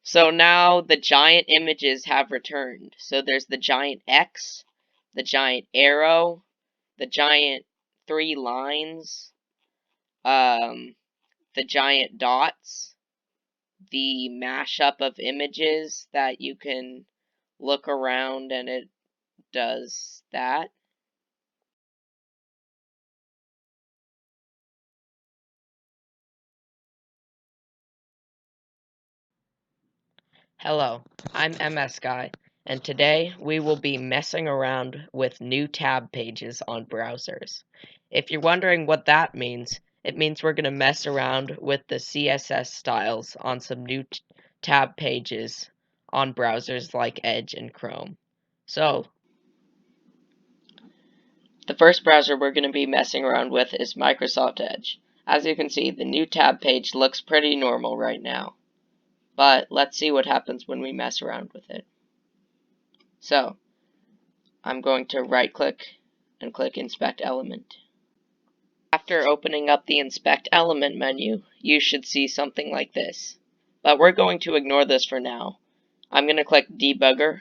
So now the giant images have returned. So there's the giant X, the giant arrow, the giant 3 lines, the giant dots, the mashup of images that you can look around and it does that. Hello, I'm MS Guy, and today we will be messing around with new tab pages on browsers. If you're wondering what that means, it means we're going to mess around with the CSS styles on some new tab pages on browsers like Edge and Chrome. So, the first browser we're going to be messing around with is Microsoft Edge. As you can see, the new tab page looks pretty normal right now. But let's see what happens when we mess around with it. So, I'm going to right click and click Inspect Element. After opening up the Inspect Element menu, you should see something like this. But we're going to ignore this for now. I'm going to click Debugger,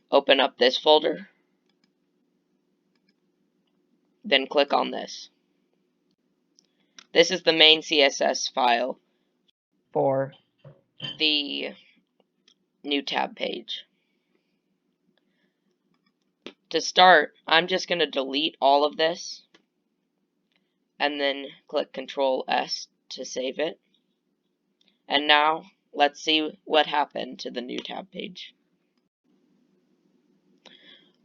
open up this folder, then click on this. This is the main CSS file for the new tab page. To start, I'm just going to delete all of this and then click Control S to save it. And now let's see what happened to the new tab page.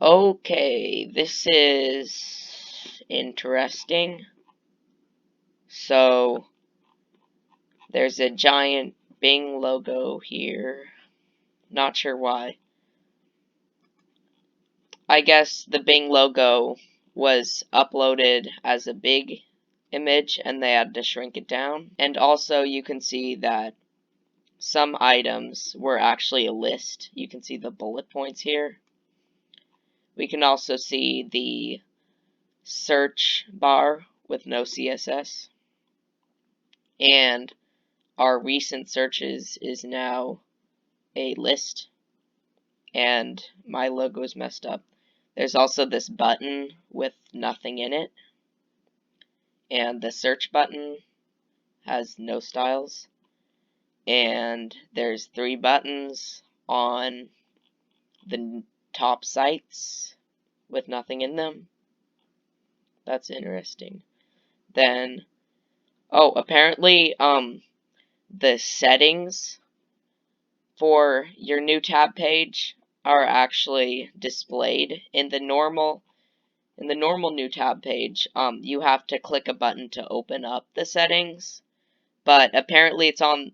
Okay, this is interesting. So there's a giant Bing logo here. Not sure why. I guess the Bing logo was uploaded as a big image and they had to shrink it down. And also you can see that some items were actually a list. You can see the bullet points here. We can also see the search bar with no CSS. And our recent searches is now a list. And my logo is messed up. There's also this button with nothing in it. And the search button has no styles. And there's 3 buttons on the top sites with nothing in them. That's interesting. Then, oh, apparently, the settings for your new tab page are actually displayed in the normal new tab page. You have to click a button to open up the settings, but apparently it's all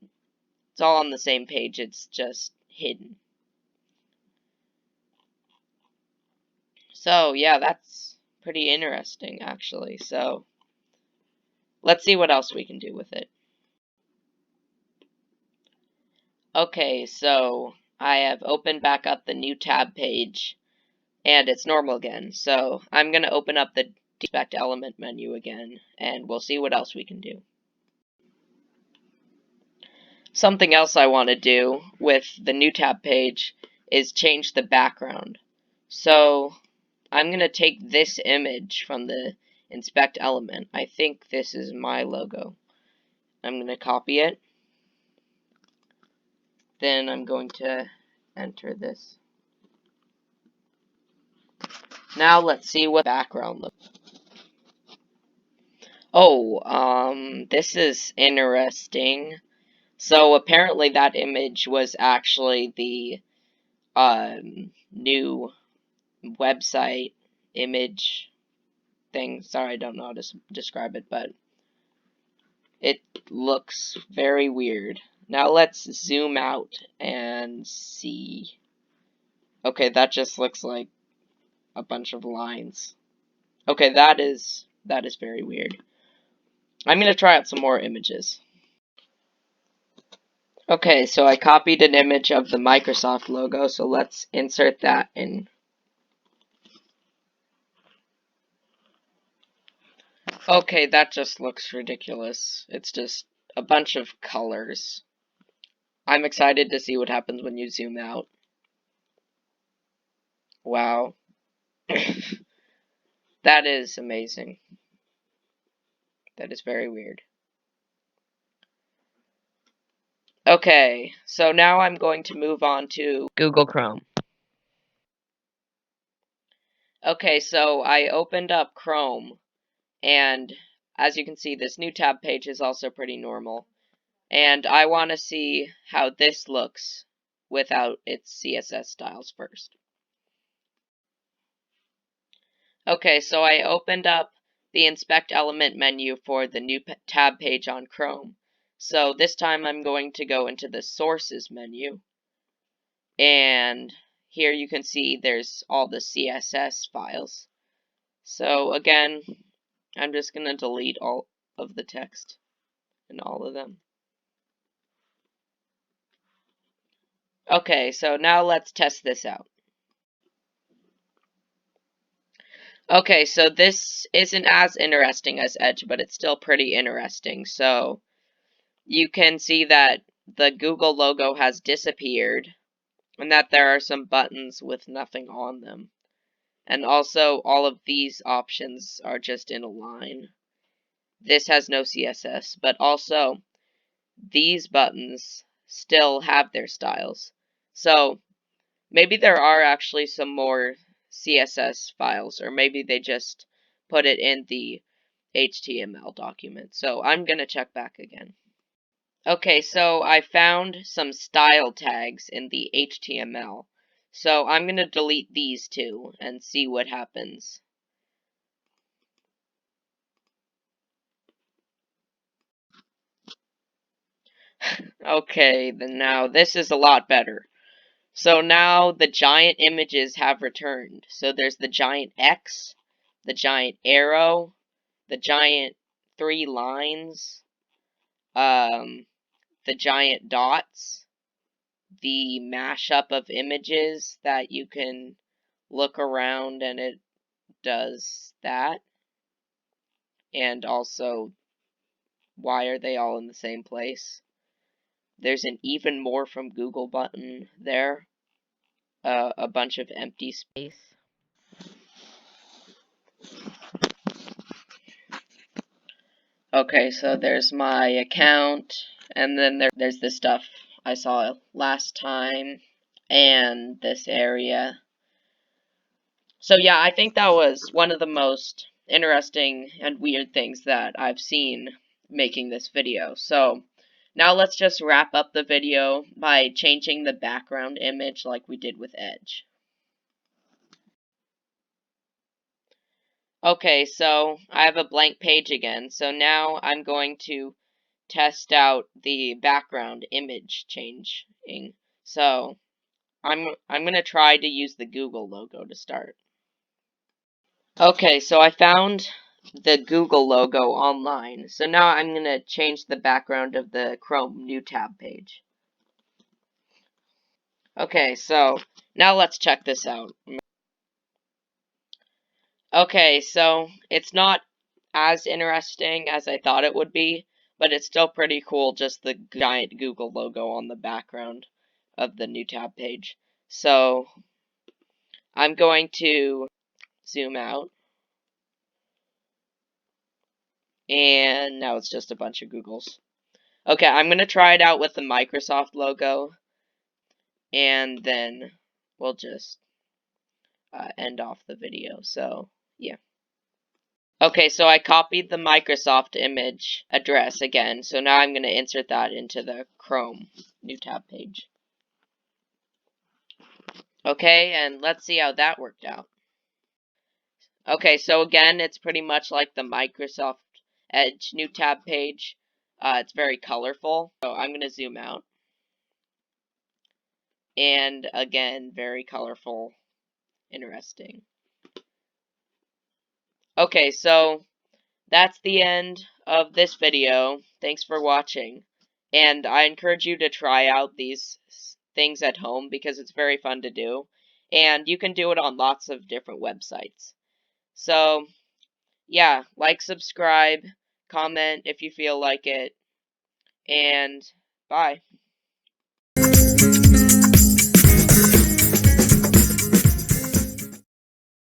on the same page. It's just hidden. So yeah, that's pretty interesting actually. So let's see what else we can do with it. Okay, so I have opened back up the new tab page and it's normal again. So I'm going to open up the Inspect Element menu again and we'll see what else we can do. Something else I want to do with the new tab page is change the background. So I'm going to take this image from the Inspect Element. I think this is my logo. I'm going to copy it. Then I'm going to enter this. Now let's see what background looks. Oh, this is interesting. So apparently that image was actually the new website image thing. Sorry, I don't know how to describe it, but it looks very weird. Now let's zoom out and see. Okay, that just looks like a bunch of lines. Okay, that is very weird. I'm going to try out some more images. Okay, so I copied an image of the Microsoft logo, so let's insert that in. Okay, that just looks ridiculous. It's just a bunch of colors. I'm excited to see what happens when you zoom out. Wow. That is amazing. That is very weird. Okay, so now I'm going to move on to Google Chrome. Okay, so I opened up Chrome, and as you can see, this new tab page is also pretty normal. And I want to see how this looks without its CSS styles first. Okay, so I opened up the Inspect Element menu for the new tab page on Chrome. So this time I'm going to go into the Sources menu. And here you can see there's all the CSS files. So again, I'm just going to delete all of the text in all of them. Okay, so now let's test this out. Okay, so this isn't as interesting as Edge, but it's still pretty interesting. So you can see that the Google logo has disappeared, and that there are some buttons with nothing on them. And also, all of these options are just in a line. This has no CSS, but also, these buttons still have their styles. So, maybe there are actually some more CSS files, or maybe they just put it in the HTML document. So, I'm going to check back again. Okay, so I found some style tags in the HTML. So I'm going to delete these two and see what happens. Okay, then now this is a lot better. So now the giant images have returned. So there's the giant X, the giant arrow, the giant 3 lines, the giant dots, the mashup of images that you can look around and it does that. And also, why are they all in the same place? There's an even more from Google button there. A bunch of empty space. Okay, so there's my account, and then there's the stuff I saw last time, and this area. So yeah, I think that was one of the most interesting and weird things that I've seen making this video. So now let's just wrap up the video by changing the background image like we did with Edge. Okay, so I have a blank page again. So now I'm going to test out the background image changing. So I'm going to try to use the Google logo to start. Okay, so I found the Google logo online. So now I'm going to change the background of the Chrome new tab page. Okay, so now let's check this out. Okay, so it's not as interesting as I thought it would be, but it's still pretty cool, just the giant Google logo on the background of the new tab page. So I'm going to zoom out. And now it's just a bunch of Googles. Okay, I'm going to try it out with the Microsoft logo. And then we'll just end off the video. So, yeah. Okay, so I copied the Microsoft image address again. So now I'm going to insert that into the Chrome new tab page. Okay, and let's see how that worked out. Okay, so again, it's pretty much like the Microsoft Edge new tab page. It's very colorful. So I'm going to zoom out. And again, very colorful, interesting. Okay, so that's the end of this video. Thanks for watching. And I encourage you to try out these things at home because it's very fun to do. And you can do it on lots of different websites. So, yeah, like, subscribe, comment if you feel like it, and bye.